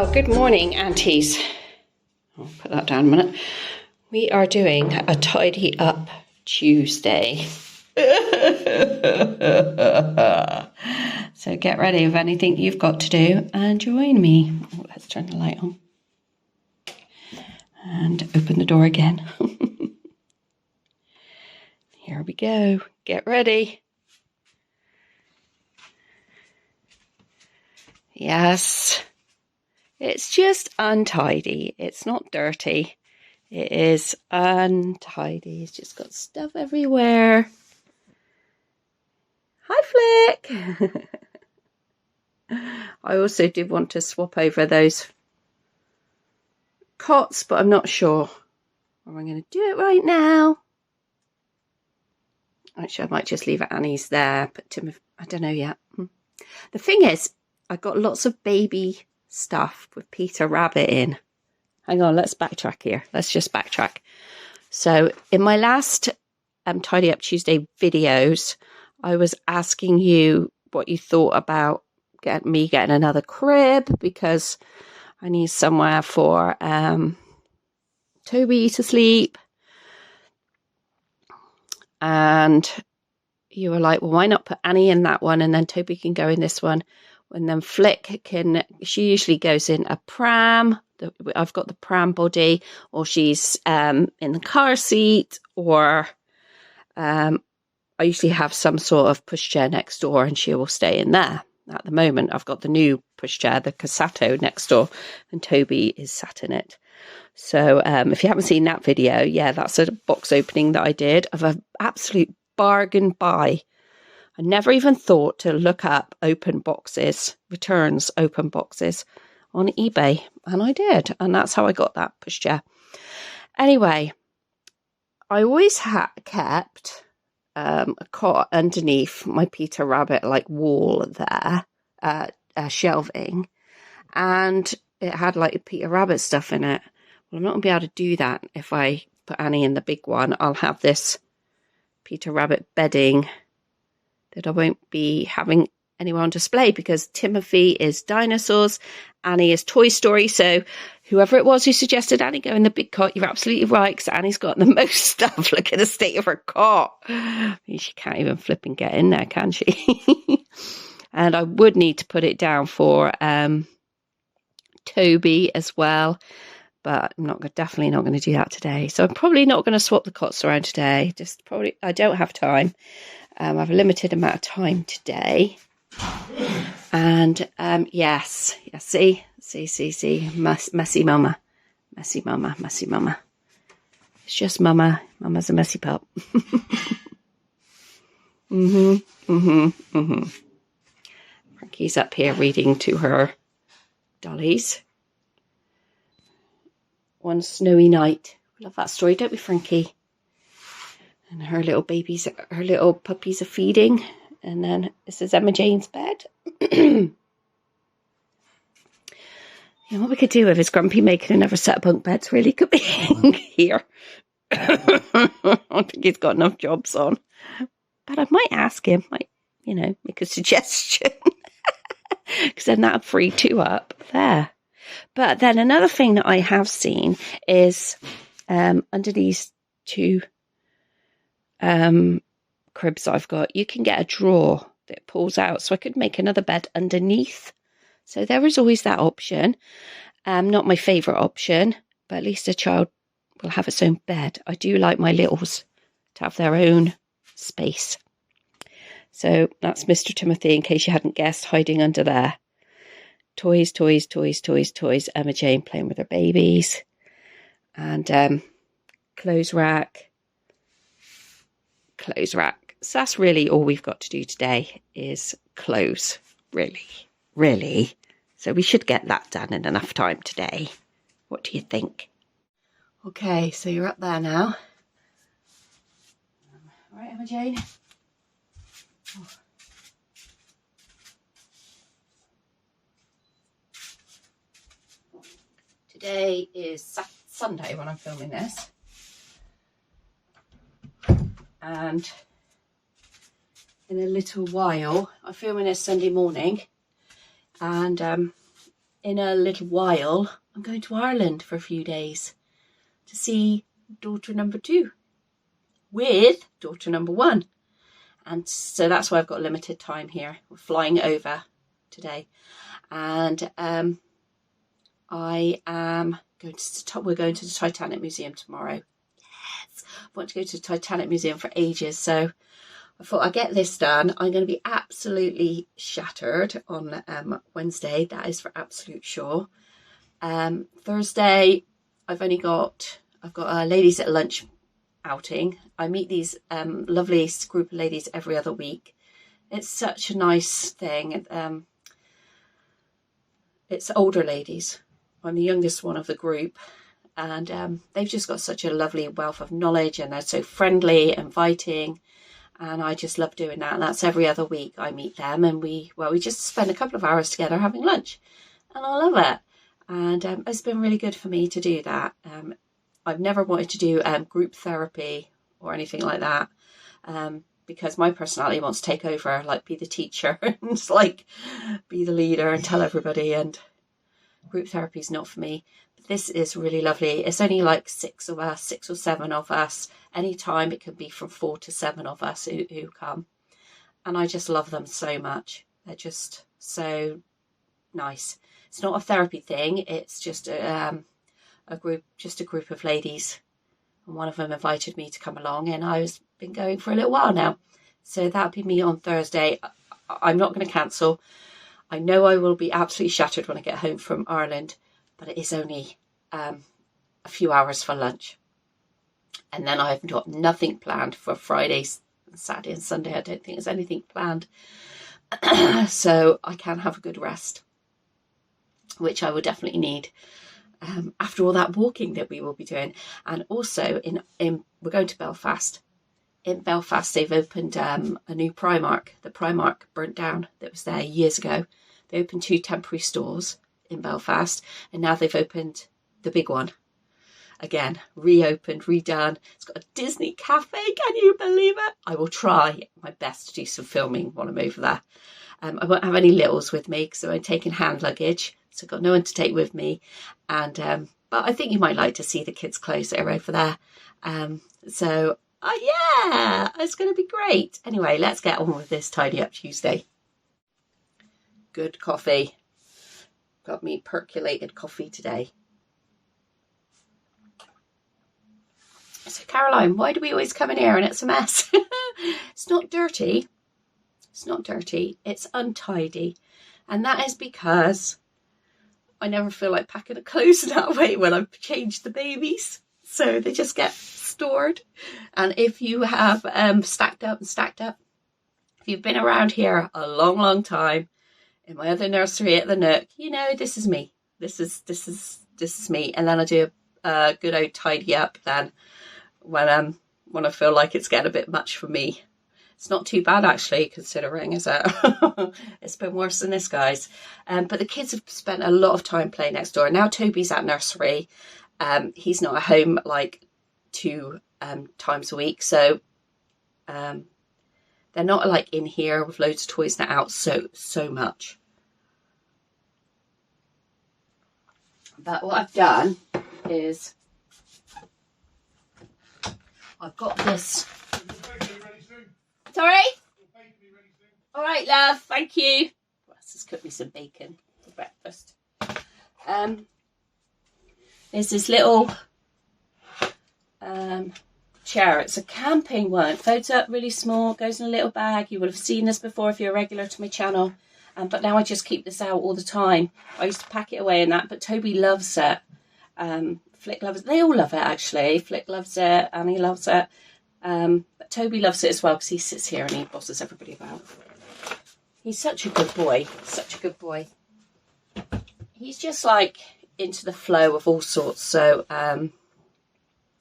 Well, good morning, aunties. I'll put that down a minute. We are doing a tidy up Tuesday. So get ready with anything you've got to do and join me. Oh, let's turn the light on and open the door again. Here we go. Get ready. Yes. It's just untidy. It's not dirty. It is untidy. It's just got stuff everywhere. Hi, Flick. I also did want to swap over those cots, but I'm not sure. I'm going to do it right now. Actually, I might just leave Annie's there, but Tim, I don't know yet. The thing is, I got lots of baby stuff with Peter Rabbit in. Hang on, let's backtrack here. Let's just backtrack. So in my last Tidy Up Tuesday videos, I was asking you what you thought about me getting another crib, because I need somewhere for Toby to sleep. And you were like, well, why not put Annie in that one and then Toby can go in this one? And then Flick she usually goes in a pram. I've got the pram body, or she's in the car seat, or I usually have some sort of pushchair next door and she will stay in there. At the moment, I've got the new pushchair, the Cassato, next door, and Toby is sat in it. So if you haven't seen that video, yeah, that's a box opening that I did of an absolute bargain buy. I never even thought to look up open boxes, returns open boxes on eBay. And I did. And that's how I got that pushchair. Anyway, I always kept a cot underneath my Peter Rabbit like wall there, shelving. And it had like Peter Rabbit stuff in it. Well, I'm not going to be able to do that if I put Annie in the big one. I'll have this Peter Rabbit bedding that I won't be having anywhere on display, because Timothy is dinosaurs, Annie is Toy Story. So whoever it was who suggested Annie go in the big cot, you're absolutely right, because Annie's got the most stuff. Look at the state of her cot. I mean, she can't even flip and get in there, can she? And I would need to put it down for Toby as well, but I'm definitely not going to do that today. So I'm probably not going to swap the cots around today. I don't have time. I have a limited amount of time today. And yes, see, messy mama. It's just mama. Mama's a messy pup. Frankie's up here reading to her dollies. One snowy night. Love that story, don't we, Frankie? And her little puppies are feeding. And then this is Emma Jane's bed. You know, what we could do with is Grumpy making another set of bunk beds really could be here. I think he's got enough jobs on. But I might ask him, make a suggestion. Because then that would free two up there. But then another thing that I have seen is under these two cribs I've got, you can get a drawer that pulls out, so I could make another bed underneath. So there is always that option. Not my favourite option, but at least a child will have its own bed. I do like my littles to have their own space. So that's Mr. Timothy, in case you hadn't guessed, hiding under there. Toys. Emma Jane playing with her babies. And clothes rack. So that's really all we've got to do today is clothes. Really. So we should get that done in enough time today. What do you think? Okay, so you're up there now. All right, Emma Jane. Oh. Today is Sunday when I'm filming this. And in a little while, I'm filming this Sunday morning, and in a little while, I'm going to Ireland for a few days to see daughter number 2 with daughter number 1. And so that's why I've got limited time here. We're flying over today. And we're going to the Titanic Museum tomorrow. Yes, I want to go to the Titanic Museum for ages. So I thought I'd get this done. I'm going to be absolutely shattered on Wednesday. That is for absolute sure. Thursday, I've got a ladies at lunch outing. I meet these lovely group of ladies every other week. It's such a nice thing. It's older ladies. I'm the youngest one of the group, and they've just got such a lovely wealth of knowledge, and they're so friendly, inviting, and I just love doing that. And that's every other week I meet them, and we just spend a couple of hours together having lunch, and I love it. And it's been really good for me to do that. I've never wanted to do group therapy or anything like that, because my personality wants to take over, like be the teacher and like be the leader and tell everybody, and group therapy is not for me. But this is really lovely. It's only like 6 of us, 6 or 7 of us. Anytime it can be from 4 to 7 of us who come. And I just love them so much. They're just so nice. It's not a therapy thing. It's just a group of ladies. And one of them invited me to come along, and I've been going for a little while now. So that'll be me on Thursday. I'm not going to cancel. I know I will be absolutely shattered when I get home from Ireland, but it is only a few hours for lunch. And then I've got nothing planned for Fridays, Saturday and Sunday. I don't think there's anything planned. So I can have a good rest, which I will definitely need. After all that walking that we will be doing. And also we're going to Belfast. In Belfast, they've opened a new Primark. The Primark burnt down that was there years ago. They opened 2 temporary stores in Belfast, and now they've opened the big one again, reopened, redone. It's got a Disney cafe. Can you believe it? I will try my best to do some filming while I'm over there. I won't have any littles with me because I'm taking hand luggage, so I've got no one to take with me. And but I think you might like to see the kids' clothes that are over there. Yeah, it's going to be great. Anyway, let's get on with this Tidy Up Tuesday. Good coffee. Got me percolated coffee today. So Caroline, why do we always come in here and it's a mess? It's not dirty. It's not dirty. It's untidy. And that is because I never feel like packing the clothes that way when I've changed the babies. So they just get stored. And if you have stacked up, if you've been around here a long, long time, in my other nursery at the Nook, you know, this is me. This is me. And then I do a good old tidy up then when I feel like it's getting a bit much for me. It's not too bad actually, considering, is it? It's been worse than this, guys. But the kids have spent a lot of time playing next door. Now Toby's at nursery. He's not at home like 2 times a week, so they're not like in here with loads of toys and out so much. But what I've done is I've got this. Sorry? All right, love. Thank you. Let's just cook me some bacon for breakfast. There's this little chair. It's a camping one. It folds up really small, goes in a little bag. You would have seen this before if you're a regular to my channel. But now I just keep this out all the time. I used to pack it away in that, but Toby loves it. Flick loves it. They all love it, actually. Flick loves it. Annie loves it. But Toby loves it as well because he sits here and he bosses everybody about. He's such a good boy. Such a good boy. He's just like into the flow of all sorts. So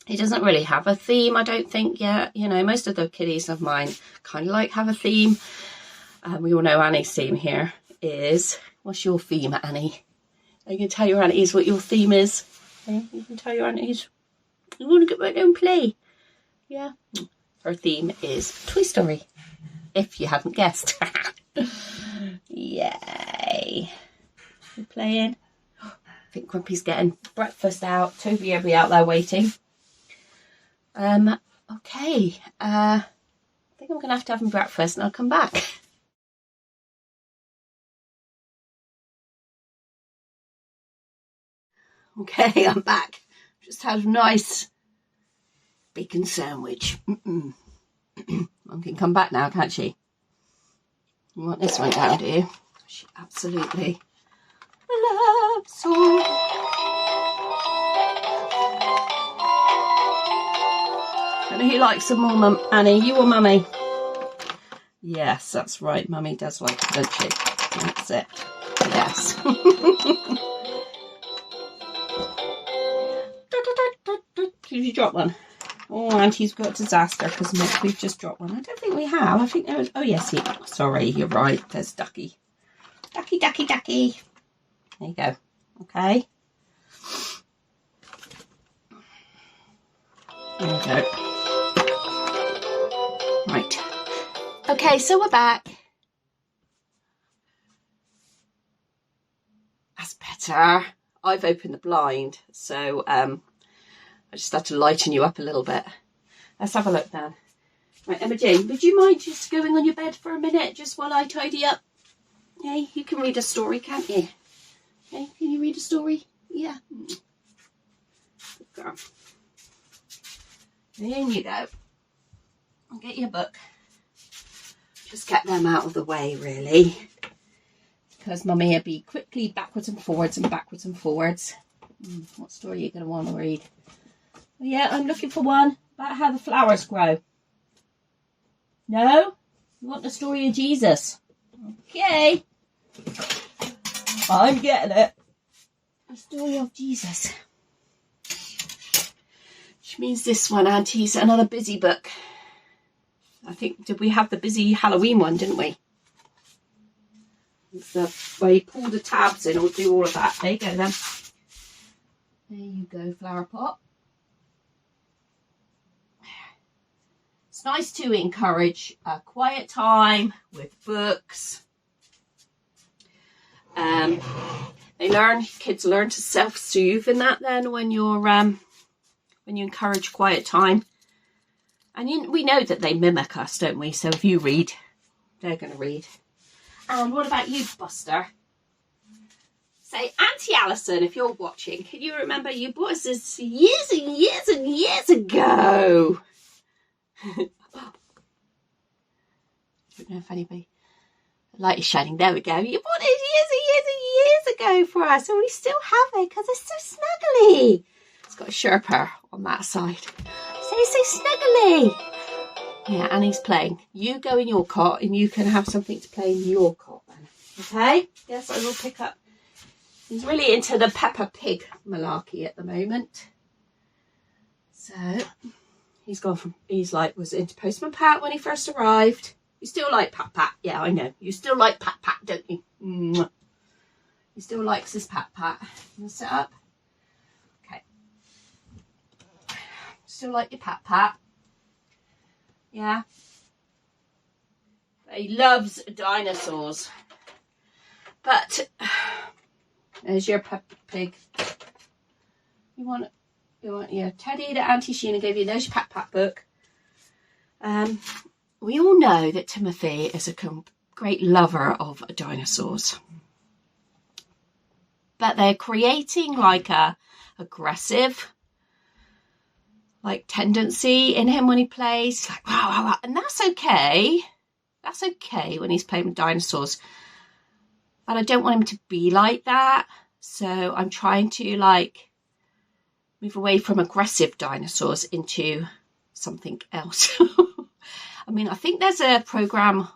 he doesn't really have a theme, I don't think, yet. You know, most of the kiddies of mine kind of like have a theme. We all know Annie's theme here is... What's your theme, Annie? You can tell your aunties what your theme is. Okay? You can tell your aunties. You want to get back and play. Yeah. Her theme is Toy Story, if you hadn't guessed. Yay. You playing? think Grumpy's getting breakfast out. Toby will be out there waiting. Okay. I think I'm going to have him breakfast and I'll come back. Okay, I'm back. Just had a nice bacon sandwich. Mum can come back now, can't she? You want this one down, do you? She absolutely loves song. I know who likes some more, Mum. Annie, you or Mummy? Yes, that's right. Mummy does like it, doesn't she? That's it. Yes. Did you drop one? Oh, Auntie's got a disaster because we've just dropped one. I don't think we have. I think there was... Oh, yes. Sorry, you're right. There's Ducky. Ducky, Ducky, Ducky. There you go. Okay. There you go. Right. Okay, so we're back. That's better. I've opened the blind, so I just had to lighten you up a little bit. Let's have a look then. Right, Emma Jane, would you mind just going on your bed for a minute just while I tidy up? Hey, you can read a story, can't you? Hey, can you read a story? Yeah. Good girl. In you go. I'll get your book. Just get them out of the way, really. Because Mummy will be quickly backwards and forwards and backwards and forwards. What story are you going to want to read? Oh, yeah, I'm looking for one about how the flowers grow. No? You want the story of Jesus? Okay. I'm getting it. The story of Jesus. Which means this one, Auntie's another busy book. I think, did we have the busy Halloween one, didn't we? It's the where you pull the tabs in or do all of that. There you go then. There you go, flower pot. It's nice to encourage a quiet time with books. Kids learn to self-soothe in that then when you encourage quiet time. And we know that they mimic us, don't we? So if you read, they're going to read. And what about you, Buster? Say, Auntie Alison, if you're watching, can you remember you bought us this years and years and years ago? I don't know if anybody... The light is shining. There we go. You bought it years and years and years ago for us, and we still have it because it's so snuggly. It's got a Sherpa on that side. So it's so snuggly. Yeah, Annie's playing. You go in your cot and you can have something to play in your cot then. Okay? Yes, I will pick up. He's really into the Peppa Pig malarkey at the moment. So he's gone from, was into Postman Pat when he first arrived. You still like Pat Pat? Yeah, I know. You still like Pat Pat, don't you? Mwah. He still likes his Pat Pat. You want to sit up? Okay. Still like your Pat Pat? Yeah. He loves dinosaurs. But there's your Peppa Pig. You want your teddy that Auntie Sheena gave you. There's your Pat Pat book. We all know that Timothy is a great lover of dinosaurs. But they're creating like a aggressive tendency in him when he plays. He's like, wow, wow, wow. And that's okay. That's okay when he's playing with dinosaurs. But I don't want him to be like that. So I'm trying to move away from aggressive dinosaurs into something else. I mean, I think there's a program.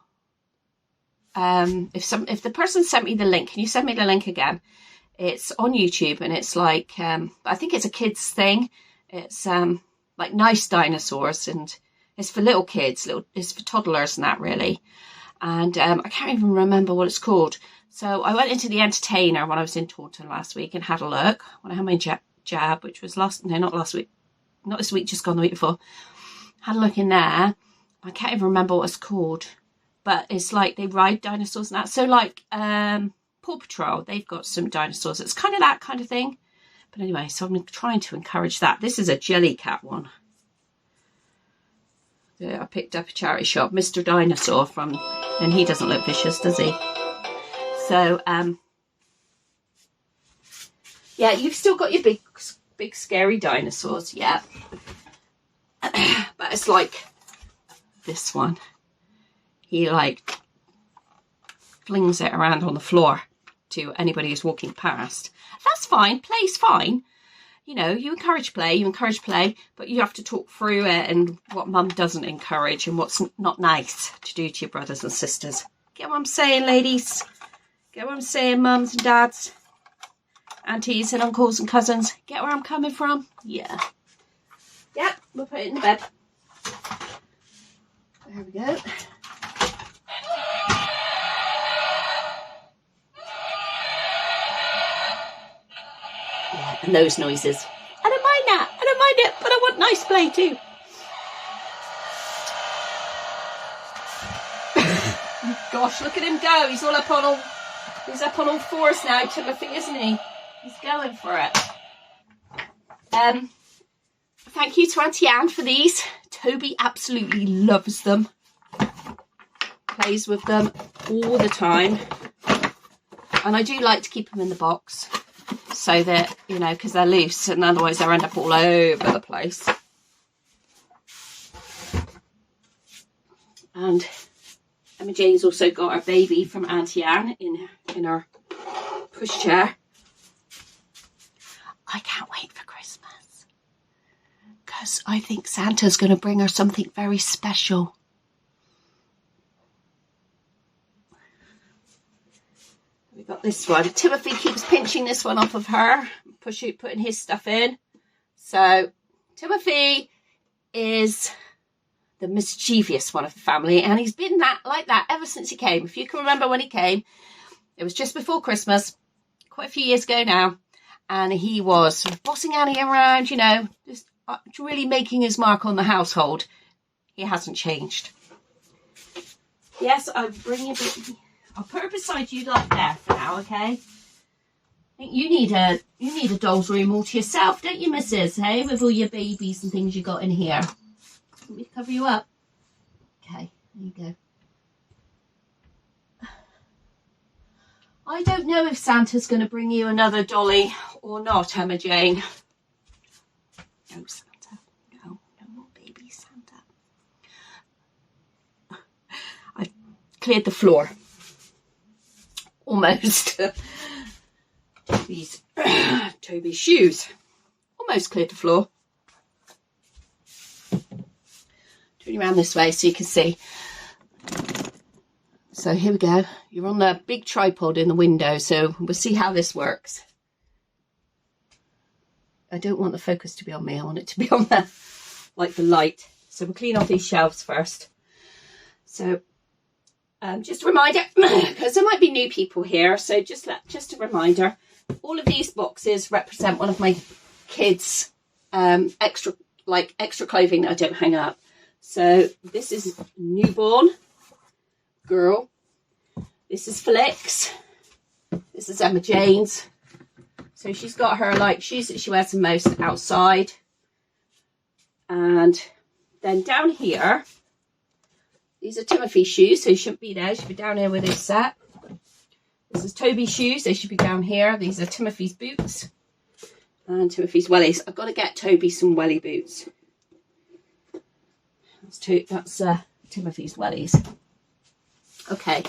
If the person sent me the link, can you send me the link again? It's on YouTube and it's I think it's a kids thing. It's like nice dinosaurs and it's for little kids. It's for toddlers and that really. And I can't even remember what it's called. So I went into the Entertainer when I was in Taunton last week and had a look when I had my jab, which was not last week, not this week, just gone the week before. Had a look in there. I can't even remember what it's called, but it's like they ride dinosaurs and that. So Paw Patrol, they've got some dinosaurs. It's kind of that kind of thing. But anyway, so I'm trying to encourage that. This is a Jellycat one. I picked up a charity shop, Mr. Dinosaur from, and he doesn't look vicious, does he? So, yeah, you've still got your big scary dinosaurs, yeah. But it's like this one. He like flings it around on the floor to anybody who's walking past. That's fine, play's fine. You know, you encourage play, but you have to talk through it and what mum doesn't encourage and what's not nice to do to your brothers and sisters. Get what I'm saying, ladies? Get what I'm saying, mums and dads, aunties and uncles and cousins? Get where I'm coming from? Yeah. Yeah, we'll put it in the bed. There we go. Yeah, and those noises. I don't mind that. I don't mind it, but I want nice play too. Gosh, look at him go. He's up on all fours now, Timothy, isn't he? He's going for it. Thank you to Auntie Anne for these. Toby absolutely loves them. Plays with them all the time. And I do like to keep them in the box so that, you know, because they're loose and otherwise they'll end up all over the place. And Emma Jane's also got her baby from Auntie Anne in her pushchair. I can't wait for Christmas because I think Santa's going to bring her something very special. We got this one. Timothy keeps pinching this one off of her, putting his stuff in. So Timothy is the mischievous one of the family, and he's been like that ever since he came. If you can remember when he came, it was just before Christmas, quite a few years ago now, and he was bossing Annie around, you know, just really making his mark on the household. He hasn't changed. Yes, I'm bringing it. I'll put her beside you like there for now, okay? I think you need a doll's room all to yourself, don't you, missus? Hey, with all your babies and things you got in here. Want me to cover you up? Okay, there you go. I don't know if Santa's going to bring you another dolly or not, Emma Jane. No, Santa. No more baby Santa. I cleared the floor. Almost. These Toby's shoes. Almost cleared the floor. Turn you around this way so you can see. So here we go. You're on the big tripod in the window, so we'll see how this works. I don't want the focus to be on me. I want it to be on the light. So we'll clean off these shelves first. So just a reminder, because there might be new people here. So just a reminder, all of these boxes represent one of my kids' extra clothing that I don't hang up. So this is newborn girl. This is Flicks. This is Emma Jane's. So she's got her shoes that she wears the most outside. And then down here, these are Timothy's shoes, so he shouldn't be there. He should be down here with his set. This is Toby's shoes. They should be down here. These are Timothy's boots and Timothy's wellies. I've got to get Toby some welly boots. That's Timothy's wellies. Okay,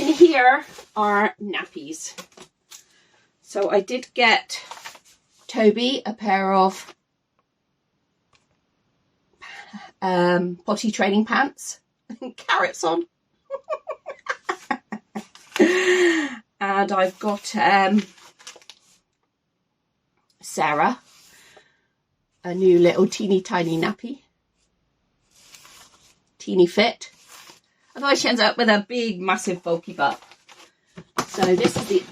in here are nappies. So I did get Toby a pair of potty training pants. Carrots on. And I've got Sarah a new little teeny tiny nappy. Teeny fit. Otherwise she ends up with a big massive bulky butt. So this is the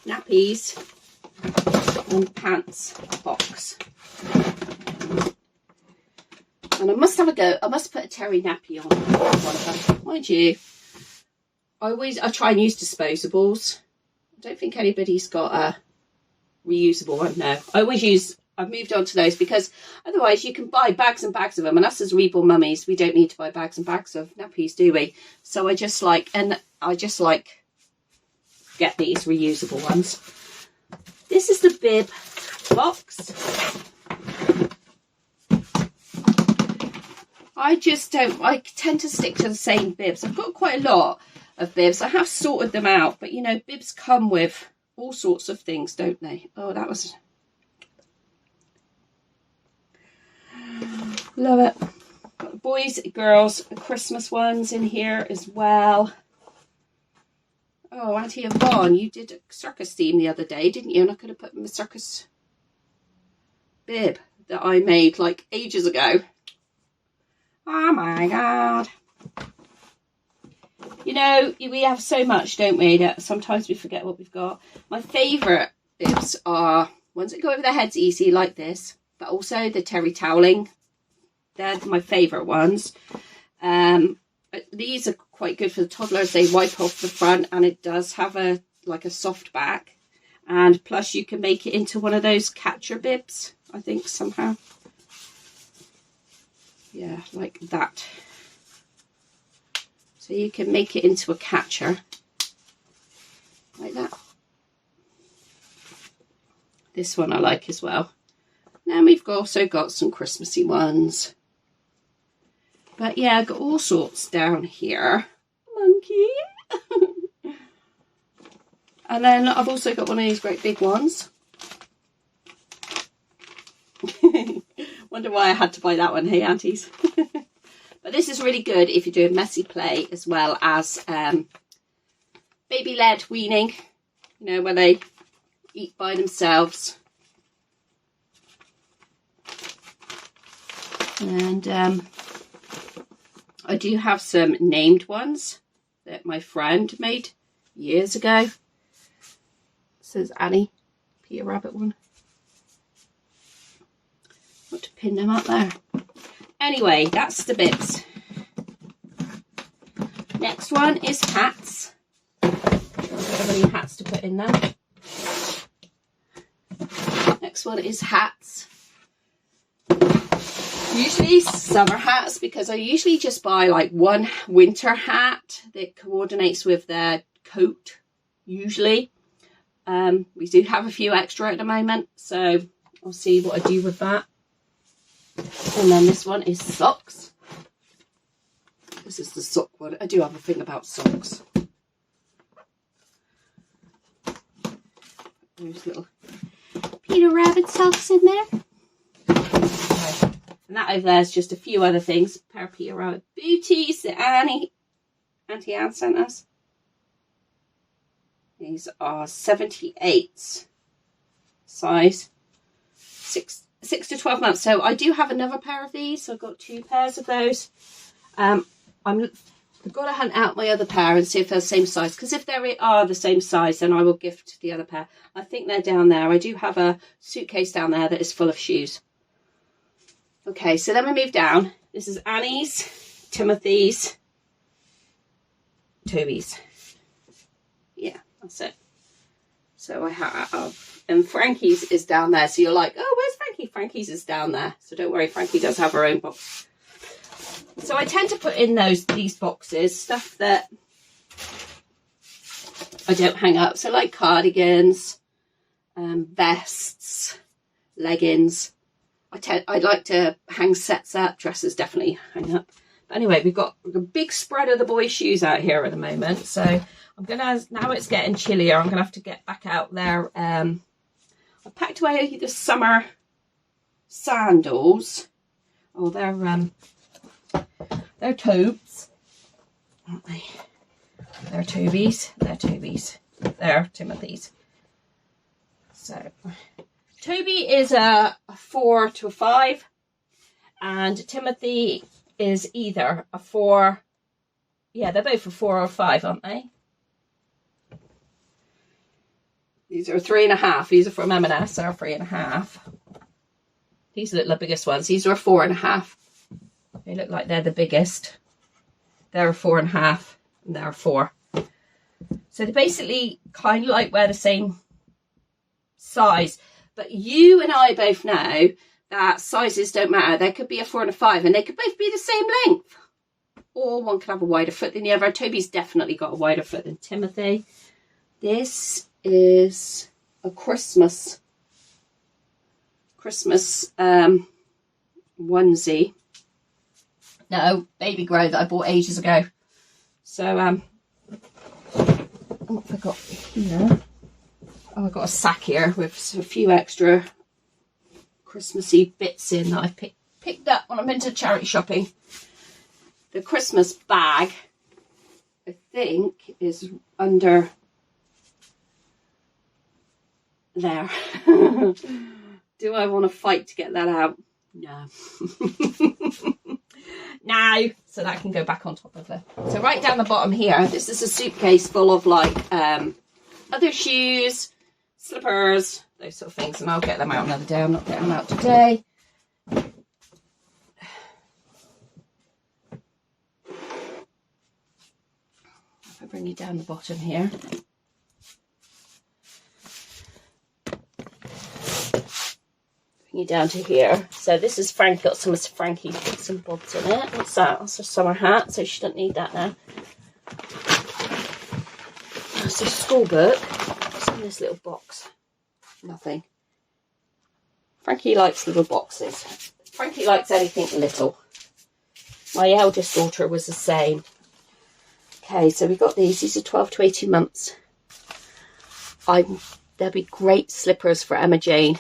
nappies and pants box. And I must have a go. I must put a terry nappy on one of them. Mind you, I try and use disposables. I don't think anybody's got a reusable one. No, I've moved on to those because otherwise you can buy bags and bags of them, and us as Reborn mummies, we don't need to buy bags and bags of nappies, do we? So I just like get these reusable ones. This is the bib box. I tend to stick to the same bibs. I've got quite a lot of bibs. I have sorted them out, but you know, bibs come with all sorts of things, don't they? Oh, that was... Love it. Got boys, girls, Christmas ones in here as well. Oh, Auntie Yvonne, you did a circus theme the other day, didn't you? And I could have put in the circus bib that I made like ages ago. Oh my God. You know, we have so much, don't we, that sometimes we forget what we've got. My favourite bibs are ones that go over their heads easy, like this, but also the terry toweling. They're my favourite ones. These are quite good for the toddlers. They wipe off the front, and it does have a soft back. And plus you can make it into one of those catcher bibs, I think, somehow. Yeah, like that. So you can make it into a catcher like that. This one I like as well. Now we've also got some Christmassy ones. But yeah, I've got all sorts down here. Monkey. And then I've also got one of these great big ones. Wonder why I had to buy that one, hey aunties. But this is really good if you're doing messy play as well as baby-led weaning. You know, where they eat by themselves. And I do have some named ones that my friend made years ago. This is Annie, Peter Rabbit one. Got to pin them up there. Anyway, that's the bibs. Next one is hats. I don't have any hats to put in there. Next one is hats. Usually summer hats, because I usually just buy like one winter hat that coordinates with their coat, usually. We do have a few extra at the moment, so I'll see what I do with that. And then this one is socks. This is the sock one. I do have a thing about socks. There's little Peter Rabbit socks in there. And that over there is just a few other things. A pair of Peter Rabbit booties that Auntie Anne sent us. These are 78 size, 6 to 12 months. So I do have another pair of these. So I've got 2 pairs of those. I've got to hunt out my other pair and see if they're the same size. Because if they are the same size, then I will gift the other pair. I think they're down there. I do have a suitcase down there that is full of shoes. Okay, so then we move down. This is Annie's, Timothy's, Toby's. Yeah, that's it. So I have, and Frankie's is down there. So you're like, oh, where's Frankie? Frankie's is down there. So don't worry, Frankie does have her own box. So I tend to put in these boxes, stuff that I don't hang up. So like cardigans, vests, leggings. I like to hang sets up. Dresses definitely hang up. But anyway, we've got a big spread of the boys' shoes out here at the moment. So I'm going to, now it's getting chillier, I'm going to have to get back out there. I packed away the summer sandals. Oh, they're Tobes, aren't they? They're Toby's. They're Toby's. They're Timothy's. So Toby is a 4 to a 5, and Timothy is either a 4. Yeah, they're both a 4 or 5, aren't they? These are 3.5. These are from M&S. They're 3.5. These are the biggest ones. These are 4.5. They look like they're the biggest. They're a 4.5, and they're a 4. So they basically kind of like wear the same size. But you and I both know that sizes don't matter. There could be a 4 and a 5 and they could both be the same length. Or one could have a wider foot than the other. Toby's definitely got a wider foot than Timothy. This is a Christmas onesie. No, baby grow that I bought ages ago. So, what have I got here? Oh, I've got a sack here with a few extra Christmassy bits in that I picked up when I've been to charity shopping. The Christmas bag, I think, is under there. Do I want to fight to get that out? No. No, so that can go back on top of it. So right down the bottom here, this is a suitcase full of like other shoes, slippers, those sort of things, and I'll get them out another day. I'm not getting them out today. If I bring you down the bottom here. You down to here. So this is Frank, got some of Frankie's bits and bobs in it. What's that? That's a summer hat, so she doesn't need that now. That's a school book. What's in this little box? Nothing. Frankie likes little boxes. Frankie likes anything little. My eldest daughter was the same. Okay, so we got these. These are 12 to 18 months. They'll be great slippers for Emma Jane.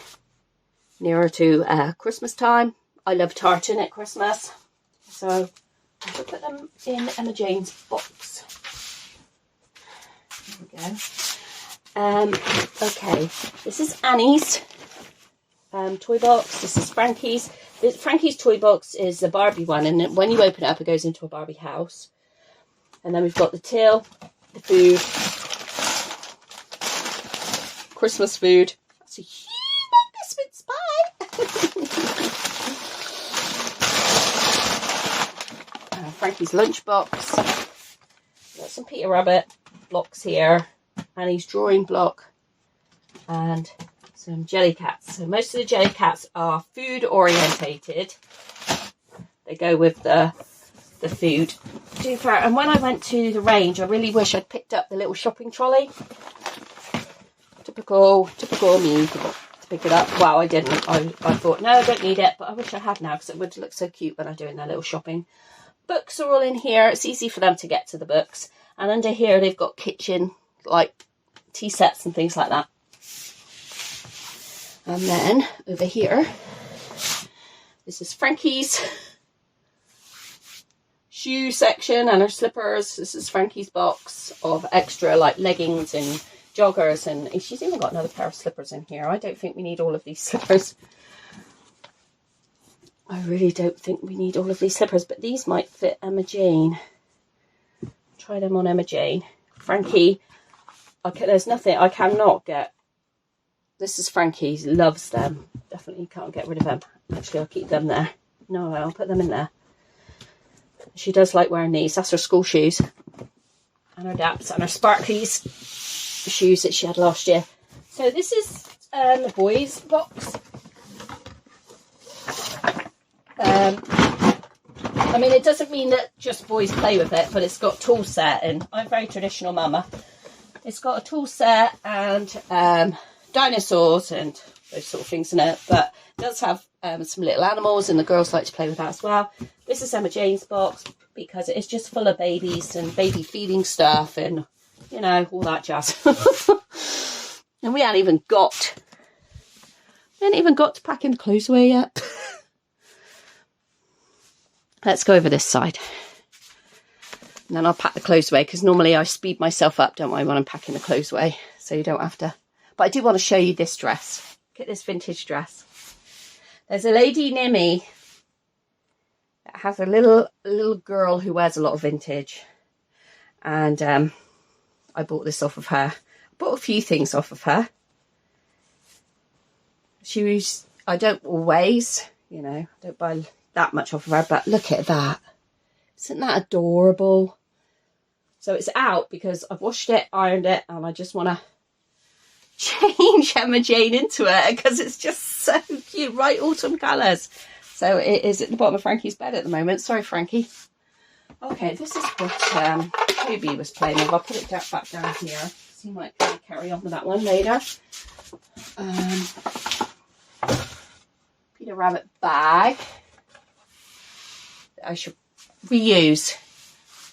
Nearer to Christmas time. I love tartan at Christmas, so I'm going to put them in Emma Jane's box. There we go. Okay, this is Annie's toy box. This is Frankie's. Frankie's toy box is the Barbie one, and when you open it up, it goes into a Barbie house. And then we've got the till, the food, Christmas food. That's a humongous mince pie. Frankie's lunchbox. Got some Peter Rabbit blocks here, Annie's drawing block, and some jelly cats. So most of the jelly cats are food orientated. They go with the food. And when I went to the range, I really wish I'd picked up the little shopping trolley. Typical me to pick it up. Well, I didn't. I thought, no, I don't need it, but I wish I had now because it would look so cute when I'm doing their little shopping. Books are all in here. It's easy for them to get to the books. And under here, they've got kitchen, like tea sets and things like that. And then over here, this is Frankie's shoe section and her slippers. This is Frankie's box of extra like leggings and joggers, and she's even got another pair of slippers in here. I don't think we need all of these slippers. I really don't think we need all of these slippers, but these might fit Emma Jane. Try them on Emma Jane. Frankie, there's nothing I cannot get. This is Frankie's, loves them. Definitely can't get rid of them. Actually, I'll keep them there. No, I'll put them in there. She does like wearing these. That's her school shoes. And her Daps and her Sparklies shoes that she had last year. So this is the boys' box. I mean, it doesn't mean that just boys play with it, but it's got tool set, and I'm a very traditional mama. It's got a tool set and dinosaurs and those sort of things in it, but it does have some little animals, and the girls like to play with that as well. This is Emma Jane's box because it is just full of babies and baby feeding stuff and, you know, all that jazz. And we haven't even got to packing the clothes away yet. Let's go over this side. And then I'll pack the clothes away, because normally I speed myself up, don't I, when I'm packing the clothes away. So you don't have to. But I do want to show you this dress. Look at this vintage dress. There's a lady near me that has a little girl who wears a lot of vintage. And I bought this off of her. I bought a few things off of her. I don't always, you know, don't buy that much off of her, but look at that. Isn't that adorable? So it's out because I've washed it, ironed it, and I just want to change Emma Jane into it because it's just so cute. Right, autumn colours. So it is at the bottom of Frankie's bed at the moment. Sorry, Frankie. Okay, this is what Toby was playing with. I'll put it back down here. So he might carry on with that one later. Peter Rabbit bag. I should reuse.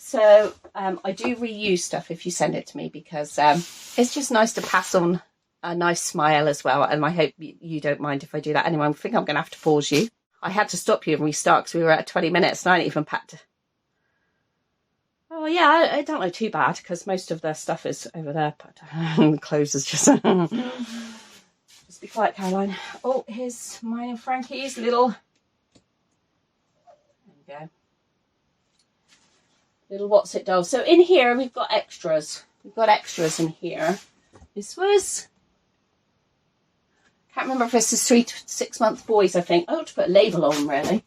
So I do reuse stuff if you send it to me because it's just nice to pass on a nice smile as well. And I hope you don't mind if I do that. Anyway, I think I'm going to have to pause you. I had to stop you and restart because we were at 20 minutes and I didn't even packed. Oh yeah, I don't know too bad because most of the stuff is over there. But the clothes is just... Just be quiet, Caroline. Oh, here's mine and Frankie's little... There we go. Little what's it doll. So in here we've got extras. We've got extras in here. This was... Can't remember if this is 3 to 6 month boys, I think. I ought to put a label on, really.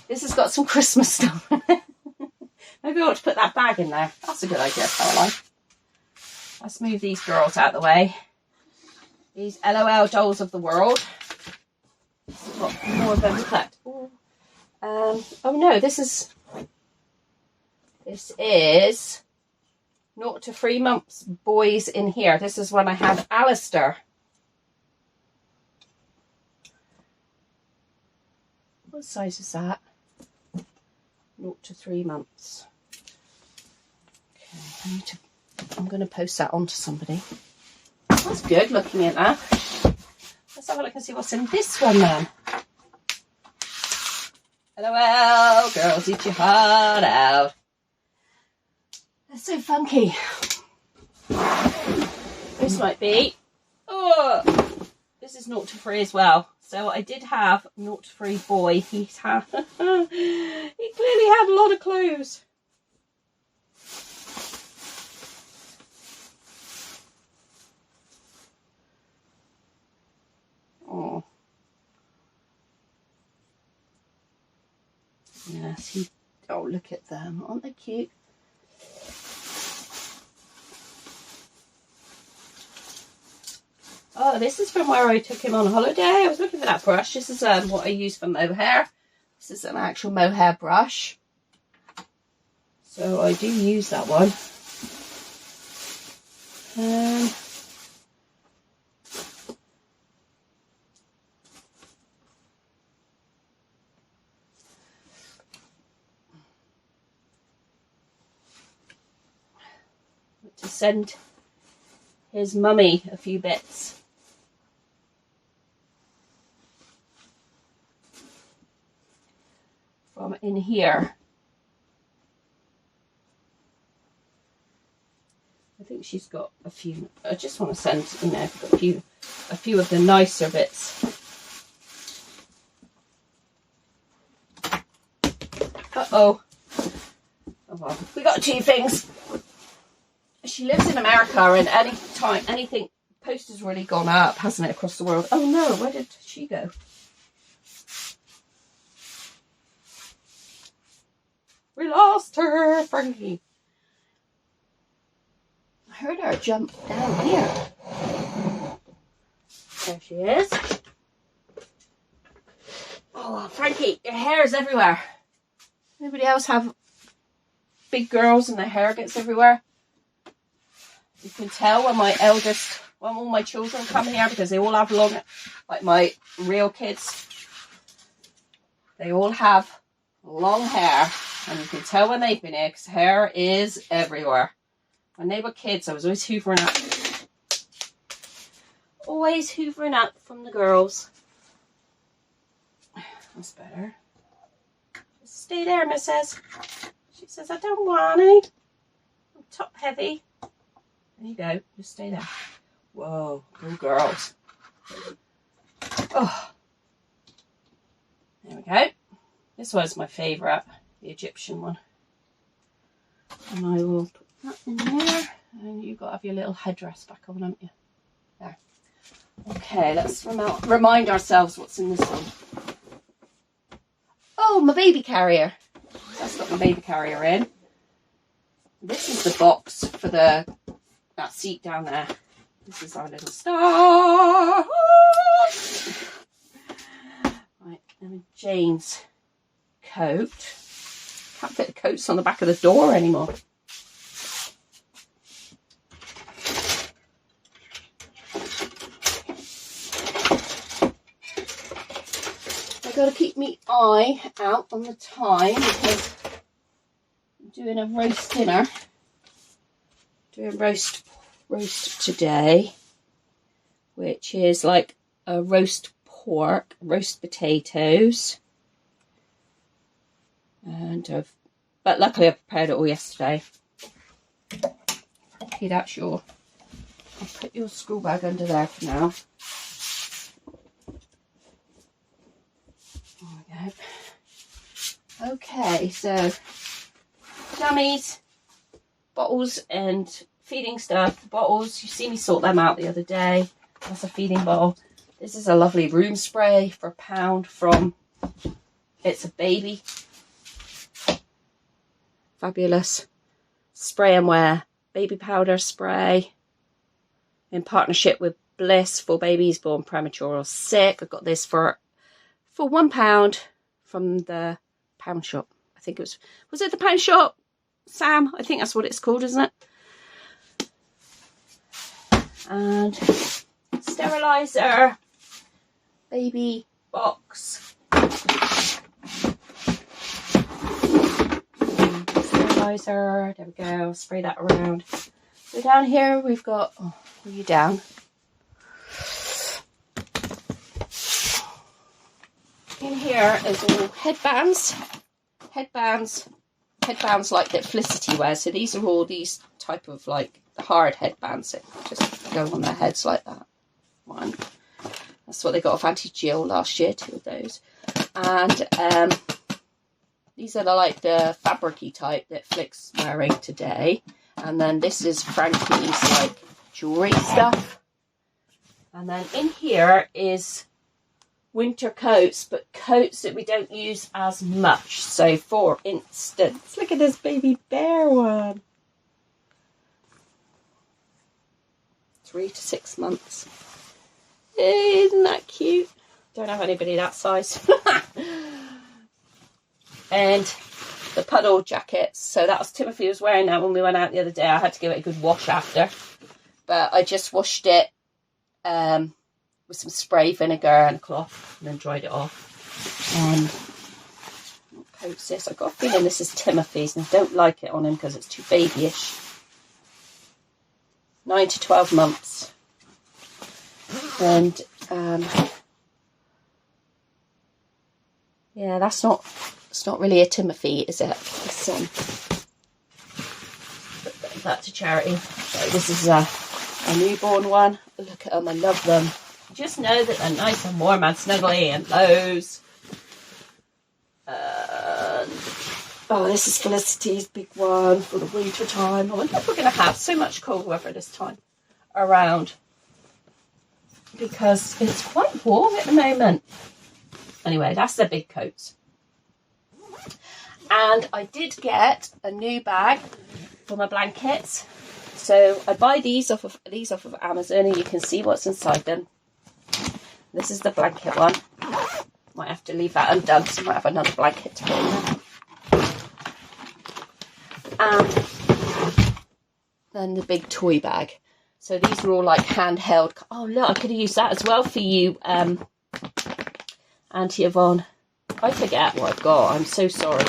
This has got some Christmas stuff. Maybe I ought to put that bag in there. That's a good idea, Caroline. Let's move these girls out of the way. These LOL dolls of the world. Got more of them to collect. Oh no, this is 0 to 3 months boys in here. This is when I had Alistair. What size is that? 0 to 3 months. Okay, I'm going to post that on to somebody. That's good looking at that. Let's have a look and see what's in this one then. LOL, girls, eat your heart out. That's so funky. This might be... Oh, this is 0 to 3 as well. So I did have 0 to 3 boy. He clearly had a lot of clothes. Oh. Yes, oh, look at them. Aren't they cute? Oh, this is from where I took him on holiday. I was looking for that brush. This is what I use for mohair. This is an actual mohair brush. So I do use that one. To send his mummy a few bits. From in here. I think she's got a few. I just want to send, you know, a few of the nicer bits. Uh-oh. Oh well, we got 2 things. She lives in America, and anything post has really gone up, hasn't it, across the world? Oh no, where did she go? We lost her, Frankie. I heard her jump down here. There she is. Oh, Frankie, your hair is everywhere. Anybody else have big girls and their hair gets everywhere? You can tell when when all my children come here, because they all have long, like my real kids, they all have long hair. And you can tell when they've been here because hair is everywhere. When they were kids, I was always hoovering up. Always hoovering up from the girls. That's better. Just stay there, missus. She says, I don't want it. I'm top heavy. There you go. Just stay there. Whoa, good girls. Oh. There we go. This was my favourite. The Egyptian one. And I will put that in there. And you've got to have your little headdress back on, haven't you? There. Okay, let's remind ourselves what's in this one. Oh, my baby carrier. That's That's got my baby carrier in. This is the box for that seat down there. This is our little star. Right, and Jane's coat. Can't fit the coats on the back of the door anymore. I've got to keep my eye out on the time because I'm doing a roast dinner. Doing roast today, which is like a roast pork, roast potatoes, and but luckily I prepared it all yesterday. Okay, that's your. I'll put your school bag under there for now. There we go. Okay, so dummies, bottles and feeding stuff. Bottles, you see me sort them out the other day. That's a feeding bottle. This is a lovely room spray for £1 from It's a Baby. Fabulous. Spray and wear baby powder spray in partnership with Bliss for babies born premature or sick. I got this for £1 from the pound shop. I think it was it the pound shop, Sam? I think that's what it's called, isn't it? And sterilizer, baby box, sterilizer, there we go, spray that around. So down here we've got, oh, are you down? In here is all headbands like that Felicity wears. So these are all these type of like hard headbands that just go on their heads like that. One. That's what they got off Auntie Jill last year, 2 of those. And these are like the fabric-y type that Flick's wearing today. And then this is Frankie's like jewelry stuff. And then in here is winter coats, but coats that we don't use as much. So for instance, look at this baby bear one. 3 to 6 months. Isn't that cute? Don't have anybody that size. And the puddle jackets. So that was Timothy was wearing that when we went out the other day. I had to give it a good wash after. But I just washed it with some spray vinegar and a cloth and then dried it off. What coat's this? I've got a feeling this is Timothy's and I don't like it on him because it's too babyish. 9 to 12 months. And yeah, it's not really a Timothy, is it? It's, put that to charity. So this is a newborn one. Look at them, I love them. Just know that they're nice and warm and snuggly and those. Oh, this is Felicity's big one for the winter time. I wonder if we're going to have so much cold weather this time around. Because it's quite warm at the moment. Anyway, that's their big coats. And I did get a new bag for my blankets. So I buy these off of Amazon and you can see what's inside them. This is the blanket one. Might have to leave that undone because I might have another blanket to put in there. And then the big toy bag. So these are all like handheld. Oh look, I could have used that as well for you, Auntie Yvonne. I forget what I've got. I'm so sorry.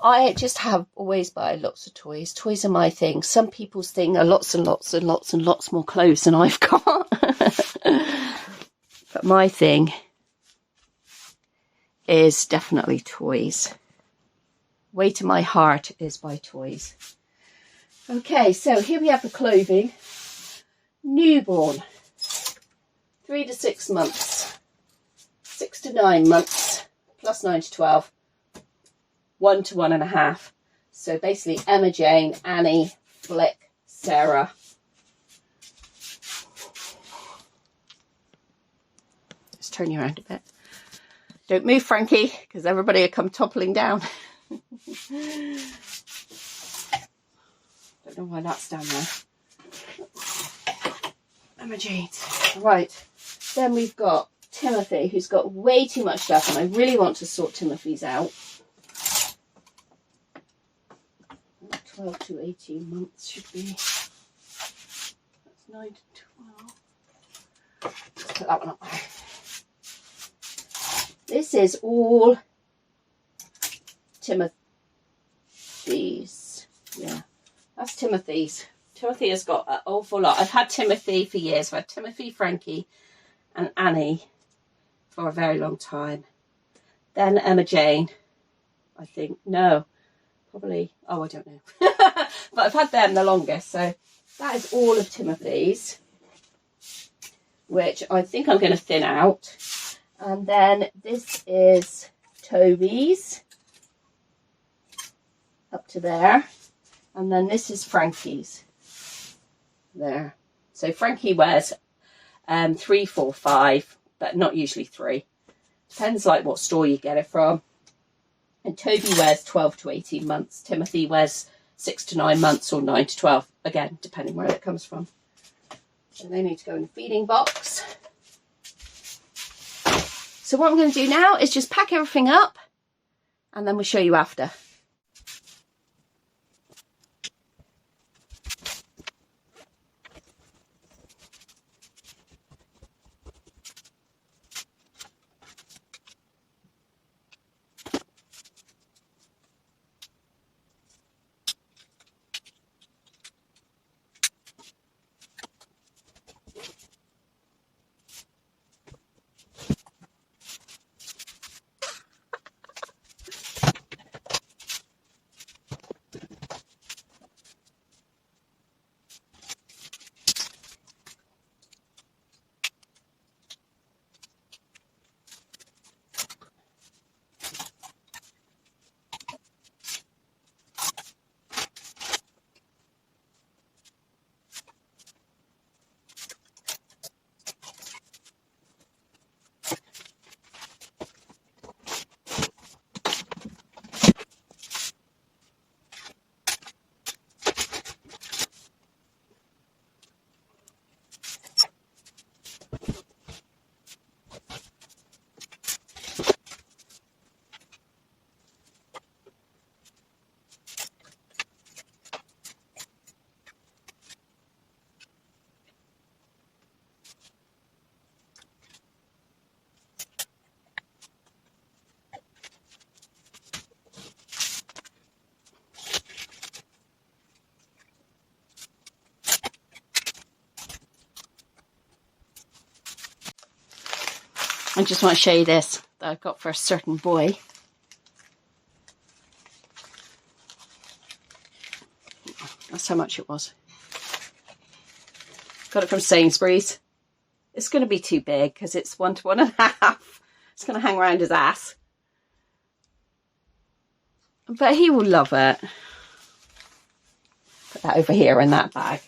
I just have always buy lots of toys. Toys are my thing. Some people's thing are lots and lots and lots and lots more clothes than I've got. But my thing is definitely toys. Way to my heart is by toys. Okay, so here we have the clothing. Newborn. 3 to 6 months. 6 to 9 months. Plus 9 to 12. 1 to 1.5. So basically Emma, Jane, Annie, Flick, Sarah. Let's turn you around a bit. Don't move, Frankie, because everybody will come toppling down. Don't know why that's down there. Emma Jade. Right. Then we've got Timothy, who's got way too much stuff, and I really want to sort Timothy's out. 12 to 18 months should be. That's 9 to 12. Let's put that one up there. This is all Timothy's. Yeah, that's Timothy's. Timothy has got an awful lot. I've had Timothy for years. I've had Timothy, Frankie and Annie for a very long time. Then Emma Jane, I think. No, probably. Oh, I don't know. But I've had them the longest. So that is all of Timothy's, which I think I'm going to thin out. And then this is Toby's, up to there. And then this is Frankie's, there. So Frankie wears 3, 4, 5, but not usually 3. Depends like what store you get it from. And Toby wears 12 to 18 months. Timothy wears 6 to 9 months or 9 to 12. Again, depending where it comes from. So they need to go in the feeding box. So what I'm going to do now is just pack everything up and then we'll show you after. I just want to show you this that I've got for a certain boy. That's how much it was. Got it from Sainsbury's. It's going to be too big because it's 1 to 1.5. It's going to hang around his ass. But he will love it. Put that over here in that bag.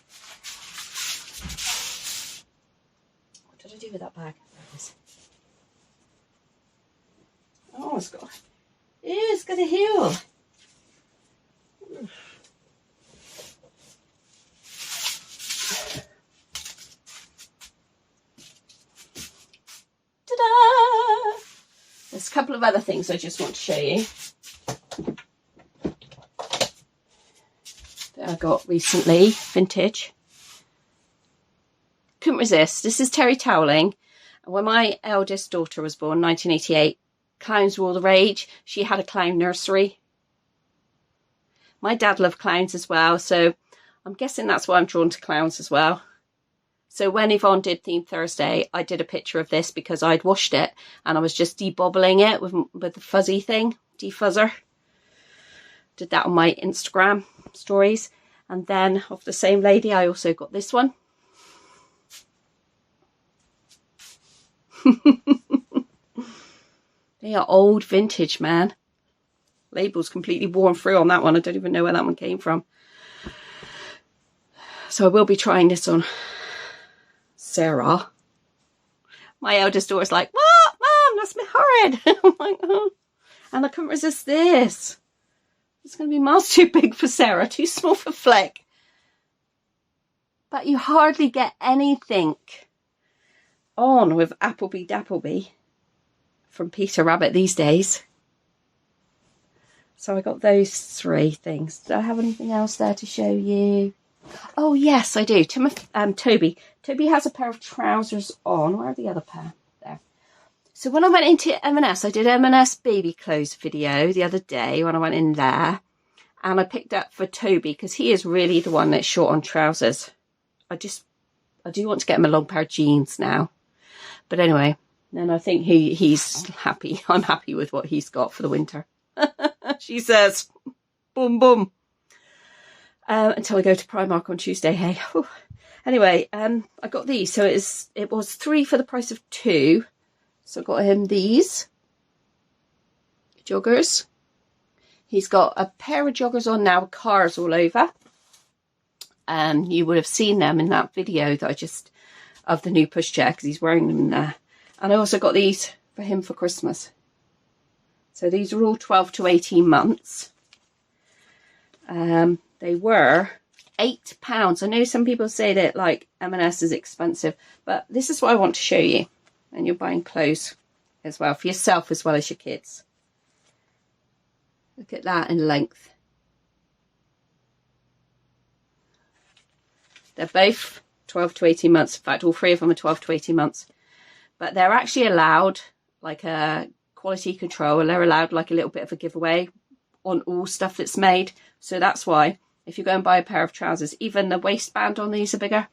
What did I do with that bag? There it is. Oh, it's got a heel. Ta-da! There's a couple of other things I just want to show you that I got recently, vintage. Couldn't resist. This is terry toweling. When my eldest daughter was born, 1988, clowns were all the rage. She had a clown nursery. My dad loved clowns as well, so I'm guessing that's why I'm drawn to clowns as well. So when Yvonne did Theme Thursday, I did a picture of this because I'd washed it and I was just debobbling it with the fuzzy thing, defuzzer. Did that on my Instagram stories. And then of the same lady, I also got this one. They are old vintage, man. Label's completely worn through on that one. I don't even know where that one came from. So I will be trying this on Sarah. My eldest daughter's like, what, Mum? That's my horrid. I'm like, oh. And I couldn't resist this. It's going to be miles too big for Sarah, too small for Flick. But you hardly get anything on with Appleby Dappleby from Peter Rabbit these days. So I got those 3 things. Do I have anything else there to show you? Oh, yes, I do. Toby. Toby has a pair of trousers on. Where are the other pair? There. So when I went into M&S, I did M&S baby clothes video the other day when I went in there. And I picked up for Toby because he is really the one that's short on trousers. I do want to get him a long pair of jeans now. But anyway, then I think he's happy. I'm happy with what he's got for the winter. She says, boom, boom. Until I go to Primark on Tuesday, hey. Whew. Anyway, I got these. So it was 3 for the price of 2. So I got him these joggers. He's got a pair of joggers on now with cars all over. You would have seen them in that video that I just, of the new pushchair, because he's wearing them there. And I also got these for him for Christmas. So these are all 12 to 18 months. They were £8. I know some people say that like M&S is expensive, but this is what I want to show you. And you're buying clothes as well for yourself as well as your kids. Look at that in length. They're both 12 to 18 months. In fact, all 3 of them are 12 to 18 months. But they're actually allowed like a quality control, and they're allowed like a little bit of a giveaway on all stuff that's made. So that's why if you go and buy a pair of trousers, even the waistband on these are bigger.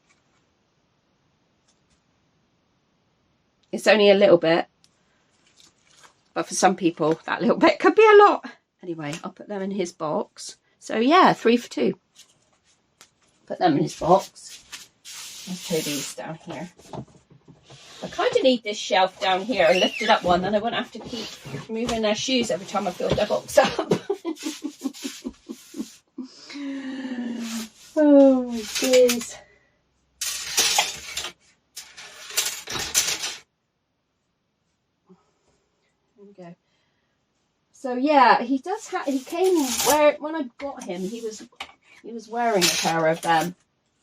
It's only a little bit, but for some people that little bit could be a lot. Anyway, I'll put them in his box. So yeah, 3 for 2. Put them in his box. There's Toby's down here. I kind of need this shelf down here. I lifted up one, then I won't have to keep moving their shoes every time I fill their box up. Oh my goodness. There we go. So yeah, he does have. He came when I got him. He was wearing a pair of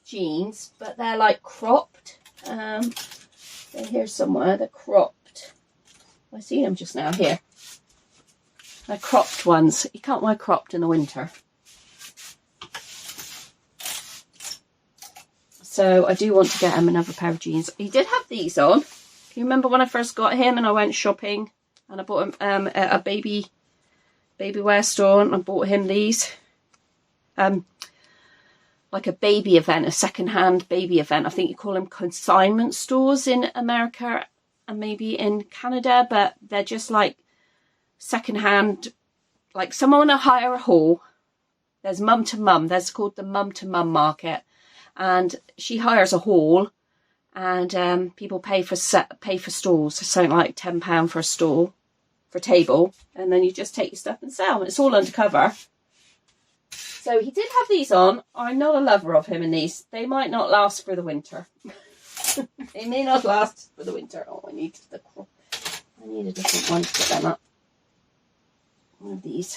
jeans, but they're like cropped. They're here somewhere. They're cropped. I see them just now here. They're cropped ones. You can't wear cropped in the winter. So I do want to get him another pair of jeans. He did have these on. Can you remember when I first got him and I went shopping and I bought him at a baby wear store and I bought him these. Like a baby event, a second-hand baby event. I think you call them consignment stores in America and maybe in Canada, but they're just like second-hand, like someone will hire a haul. There's mum to mum. There's called the mum to mum market. And she hires a haul and people pay for stalls. Something like £10 for a stall, for a table. And then you just take your stuff and sell. And it's all undercover. So he did have these on. I'm not a lover of him in these. They might not last for the winter. They may not last for the winter. Oh, I need a different one to put them up. One of these.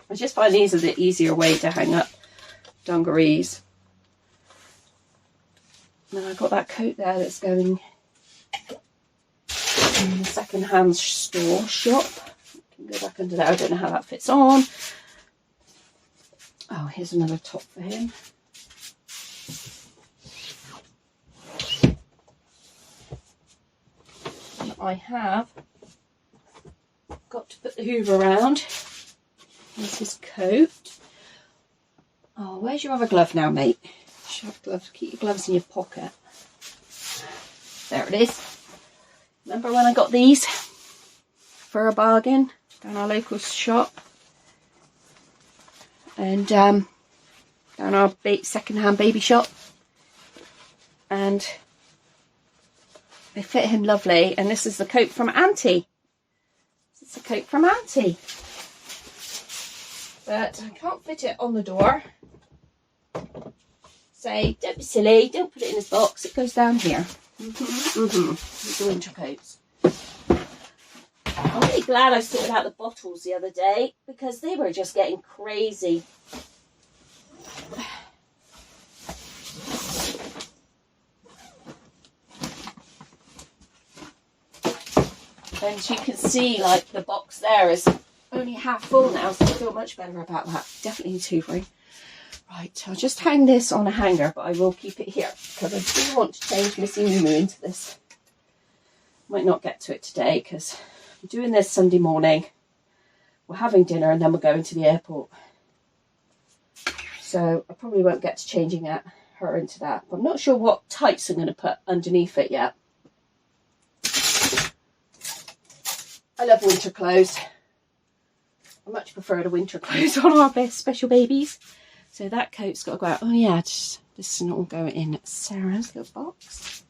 I just find these are the easier way to hang up dungarees. And then I've got that coat there that's going in the second-hand store shop. I can go back under there. I don't know how that fits on. Oh, here's another top for him. And I have got to put the hoover around. Here's his coat. Oh, where's your other glove now, mate? Shove gloves. Keep your gloves in your pocket. There it is. Remember when I got these for a bargain down our local shop? And down our second-hand baby shop, and they fit him lovely. And this is the coat from Auntie. This is the coat from Auntie, but I can't fit it on the door. Say, don't be silly, don't put it in this box, it goes down here. These are winter coats. I'm really glad I sorted out the bottles the other day because they were just getting crazy. And you can see, like, the box there is only half full now, so I feel much better about that. Definitely needs hoovering. Right, I'll just hang this on a hanger, but I will keep it here because I do want to change Missy Moo into this. Might not get to it today because I'm doing this Sunday morning. We're having dinner and then we're going to the airport. So I probably won't get to changing her into that. But I'm not sure what tights I'm going to put underneath it yet. I love winter clothes. I much prefer the winter clothes on our best special babies. So that coat's got to go out. Oh yeah, this is all going in Sarah's little box.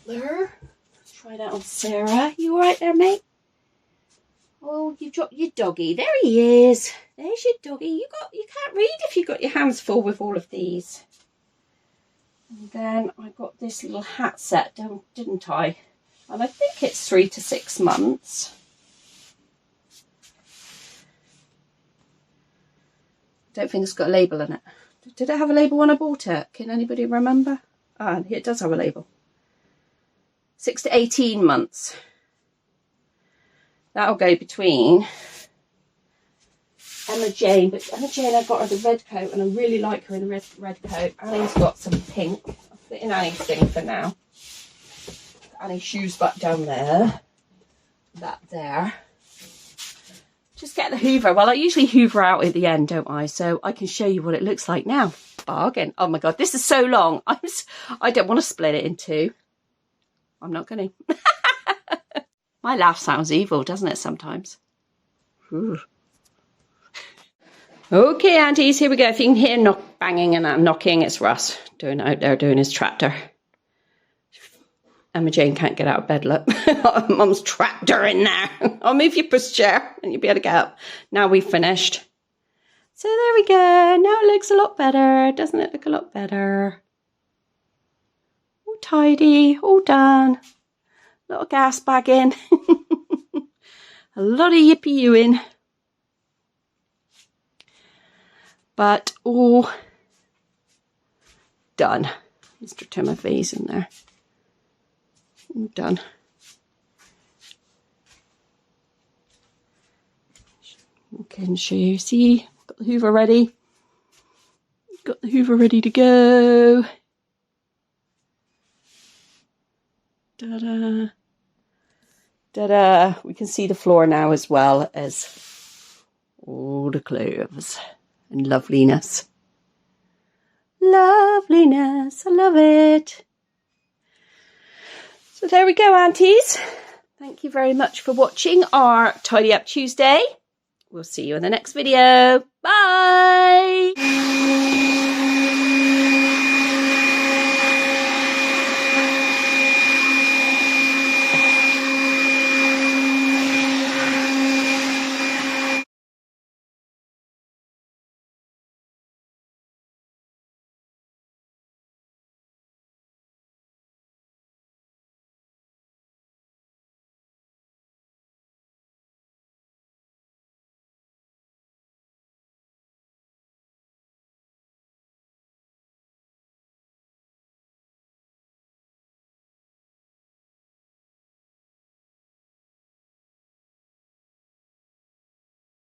There. Try that on Sarah. You alright there, mate? Oh, you dropped your doggy. There he is. There's your doggy. You can't read if you've got your hands full with all of these. And then I got this little hat set, didn't I? And I think it's 3 to 6 months. Don't think it's got a label on it. Did it have a label when I bought it? Can anybody remember? Ah, it does have a label. 6 to 18 months. That'll go between Emma Jane, but Emma Jane, I got her the red coat and I really like her in the red coat. Annie's got some pink. I'll put in Annie's thing for now. Annie's shoes back down there. That there. Just get the hoover. Well, I usually hoover out at the end, don't I? So I can show you what it looks like now. Bargain. Oh my God, this is so long. I don't want to split it in two. I'm not going to. My laugh sounds evil, doesn't it, sometimes? Ooh. Okay, aunties, here we go. If you can hear banging and knocking, it's Russ out there doing his tractor. Emma Jane can't get out of bed, look. Mum's tractor in there. I'll move your pushchair and you'll be able to get up. Now we've finished. So there we go. Now it looks a lot better. Doesn't it look a lot better? All tidy, all done. Little gas bag in. A lot of yippee-ewing. But all done. Mr. Timothy's in there. All done. Okay, and show you. See, got the hoover ready. Got the hoover ready to go. Ta-da. Ta-da. We can see the floor now as well as all the clothes and loveliness. Loveliness. I love it. So there we go, aunties. Thank you very much for watching our Tidy Up Tuesday. We'll see you in the next video. Bye!